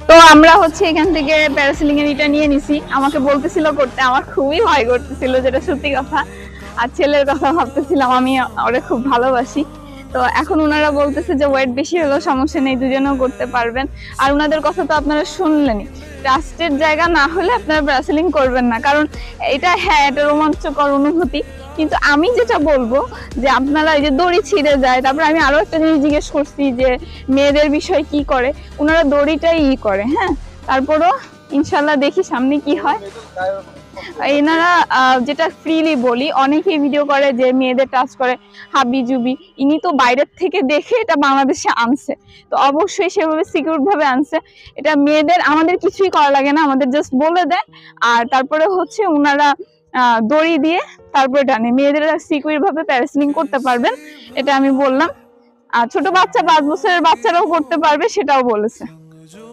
তো আমরা হচ্ছে এখান থেকে প্যারাসেলিং এর এটা নিয়ে নিছি। আমাকে বলতেছিল করতে, আমার খুবই ভয় করতেছিল, যেটা সত্যি কথা। আর ছেলের কথা ভাবতেছিলাম, আমি ওরে খুব ভালোবাসি। তো এখন ওনারা বলতেছে যে ওয়েট বেশি হলেও সমস্যা নেই, দুজনেও করতে পারবেন। আর ওনাদের কথা তো আপনারা শুনলেনই, ট্রাস্টেড জায়গা না হলে আপনারা প্যারাসেলিং করবেন না, কারণ এটা হ্যাঁ এটা রোমাঞ্চকর অনুভূতি। কিন্তু আমি যেটা বলবো যে আপনারা এই যে দড়ি ছিঁড়ে যায়, তারপর আমি আরো একটা জিনিস জিজ্ঞেস করছি যে মেয়েদের বিষয় কি করে, ওনারা দড়িটাই করে। হ্যাঁ, তারপরও ইনশাল্লাহ দেখি সামনে কি হয়। এনারা যেটা ফ্রিলি বলি, অনেকেই ভিডিও করে যে মেয়েদের টাচ করে হাবি জুবি, ইনি তো বাইরের থেকে দেখে এটা বাংলাদেশে আনছে, তো অবশ্যই সেভাবে সিকিউর ভাবে আনছে। এটা মেয়েদের আমাদের কিছুই করা লাগে না, আমাদের জাস্ট বলে দেয়। আর তারপরে হচ্ছে ওনারা দড়ি দিয়ে তারপরে টানে, মেয়েদের সিকিউর ভাবে প্যারাসেলিং করতে পারবেন, এটা আমি বললাম। আর ছোট বাচ্চা 5 বছরের বাচ্চারাও করতে পারবে, সেটাও বলেছে।